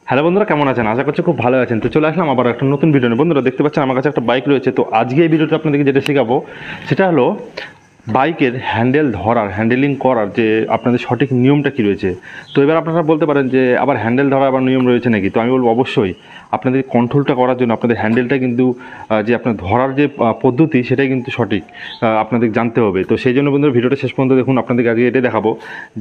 Hello বন্ধুরা, কেমন আছেন? আশা করছি খুব ভালো আছেন। তো চলে আসলাম আবার একটা নতুন ভিডিও নিয়ে। বন্ধুরা দেখতে পাচ্ছেন আমার কাছে একটা বাইক রয়েছে। তো আজকে এই ভিডিওতে আপনাদেরকে যেটা শেখাবো সেটা হলো বাইকের হ্যান্ডেলিং করার যে আপনাদের সঠিক নিয়মটা কী রয়েছে। তো এবার আপনারা বলতে পারেন যে আবার হ্যান্ডেল ধরার আবার নিয়ম রয়েছে নাকি? তো আমি বলবো অবশ্যই আপনাদের কন্ট্রোলটা করার জন্য আপনাদের হ্যান্ডেলটা কিন্তু যে আপনার ধরার যে পদ্ধতি সেটাই কিন্তু সঠিক আপনাদের জানতে হবে। তো সেই জন্য বন্ধুরা ভিডিওটা শেষ পর্যন্ত দেখুন। আপনাদেরকে আগে এটাই দেখাবো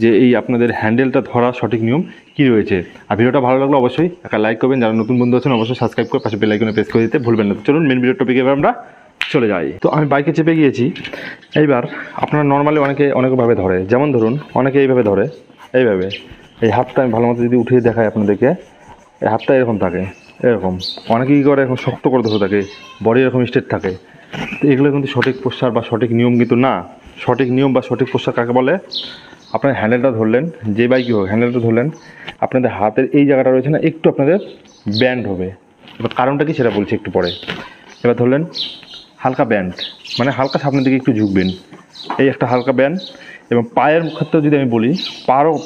যে এই আপনাদের হ্যান্ডেলটা ধরার সঠিক নিয়ম কী রয়েছে। আর ভিডিওটা ভালো লাগলে অবশ্যই একটা লাইক করবেন, যারা নতুন বন্ধু আছেন অবশ্যই সাবস্ক্রাইব করে পাশে বেল আইকনে প্রেস করে দিতে ভুলবেন না। চলুন মেন ভিডিওর টপিকে এবার আমরা চলে যাই। তো আমি বাইকে চেপে গিয়েছি। এইবার আপনারা নর্মালি অনেকভাবে ধরে, যেমন ধরুন অনেকে এইভাবে ধরে, এইভাবে এই হাতটা আমি ভালো মতো যদি উঠিয়ে দেখাই আপনাদেরকে, এই হাতটা এরকম থাকে, এরকম অনেকে কী করে এখন শক্ত করে ধরে থাকে, বডি এরকম স্ট্রেট থাকে। তো এগুলো কিন্তু সঠিক পোস্টার বা সঠিক নিয়ম কিন্তু না। সঠিক নিয়ম বা সঠিক পোস্টার কাকে বলে? আপনার হ্যান্ডেলটা ধরলেন, যে বাইকই হোক হ্যান্ডেলটা ধরলেন, আপনাদের হাতের এই জায়গাটা রয়েছে না, একটু আপনাদের ব্যান্ড হবে। এবার কারণটা কি সেটা বলছি একটু পরে। এবার ধরলেন হালকা ব্যান্ড, মানে হালকা সামনের দিকে একটু ঝুঁকবেন, এই একটা হালকা ব্যান্ড। এবং পায়ের ক্ষেত্রেও যদি আমি বলি,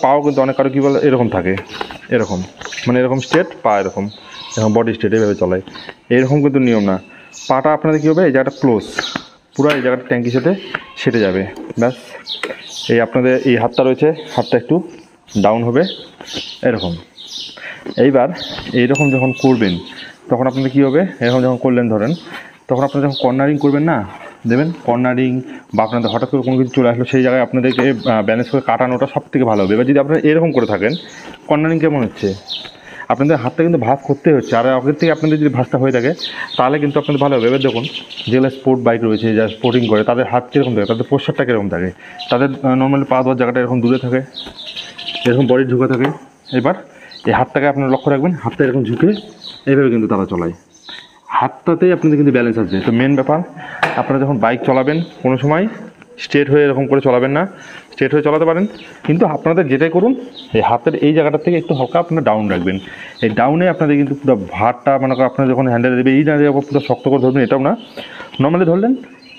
পাও কিন্তু অনেক কারো কী বলে এরকম থাকে, এরকম মানে এরকম স্ট্রেট, পা এরকম বডি স্ট্রেট এইভাবে চলায়, এরকম কিন্তু নিয়ম না। পাটা আপনাদের কী হবে, এই জায়গাটা ক্লোজ, পুরো এই জায়গাটা ট্যাঙ্কির সাথে সেটে যাবে, ব্যাস। এই আপনাদের এই হাতটা রয়েছে, হাতটা একটু ডাউন হবে এরকম। এইবার এইরকম যখন করবেন তখন আপনাদের কী হবে, এরকম যখন করলেন ধরেন, তখন আপনারা যখন কর্নারিং করবেন না, দেবেন কর্নারিং বা আপনাদের হঠাৎ করে কোনো কিছু চলে আসলো সেই জায়গায় আপনাদেরকে ব্যালেন্স করে কাটানোটা সব থেকে ভালো হবে। এবার যদি আপনারা এরকম করে থাকেন, কর্নারিং কেমন হচ্ছে, আপনাদের হাতটা কিন্তু ভাঁজ করতে হচ্ছে। আর আগের থেকে আপনাদের যদি ভাঁজটা হয়ে থাকে তাহলে কিন্তু আপনাদের ভালো হবে। এবার দেখুন যেগুলো স্পোর্ট বাইক রয়েছে, যারা স্পোর্টিং করে, তাদের হাত কীরকম থাকে, তাদের পোস্টারটা কীরকম থাকে, তাদের নর্মালি পা দেওয়ার জায়গাটা এরকম দূরে থাকে, এরকম বডি ঝুঁকে থাকে। এবার এই হাতটাকে আপনারা লক্ষ্য রাখবেন, হাতটা এরকম ঝুঁকে এইভাবে কিন্তু তারা চলায়, হাতটাতেই আপনাদের কিন্তু ব্যালেন্স আসবে। তো মেন ব্যাপার, আপনারা যখন বাইক চালাবেন কোনো সময় স্ট্রেট হয়ে এরকম করে চালাবেন না। স্ট্রেট হয়ে চালাতে পারেন, কিন্তু আপনাদের যেটাই করুন এই হাতের এই জায়গাটা থেকে একটু হালকা আপনারা ডাউন রাখবেন। এই ডাউনে আপনাদের কিন্তু পুরো ভারটা, মানে আপনারা যখন হ্যান্ডেল দেবে এই জায়গায় পুরো শক্ত করে ধরবেন, এটাও না, নর্মালি ধরলেন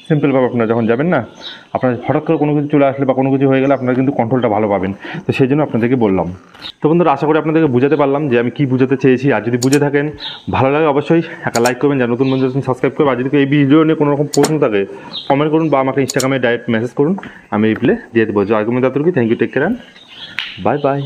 সিম্পলভাবে। আপনারা যখন যাবেন না, আপনার হঠাৎ করে কোনো কিছু চলে আসলে বা কোনো কিছু হয়ে গেলে আপনারা কিন্তু কন্ট্রোলটা ভালো পাবেন। তো সেই জন্য আপনাদেরকে বললাম। তো বন্ধুরা আশা করি আপনাদেরকে বুঝাতে পারলাম যে আমি কী বুঝাতে চেয়েছি। আর যদি বুঝে থাকেন, ভালো লাগে অবশ্যই একটা লাইক করবেন, যারা নতুন বন্ধু আছেন সাবস্ক্রাইব করবেন। আর যদি এই ভিডিও নিয়ে কোনো রকম প্রশ্ন থাকে কমেন্ট করুন বা আমাকে ইনস্টাগ্রামে ডাইরেক্ট মেসেজ করুন, আমি রিপ্লাই দিয়ে দেবো। আর্গুমেন্ট দাতুরকি, thank you, take care, bye by.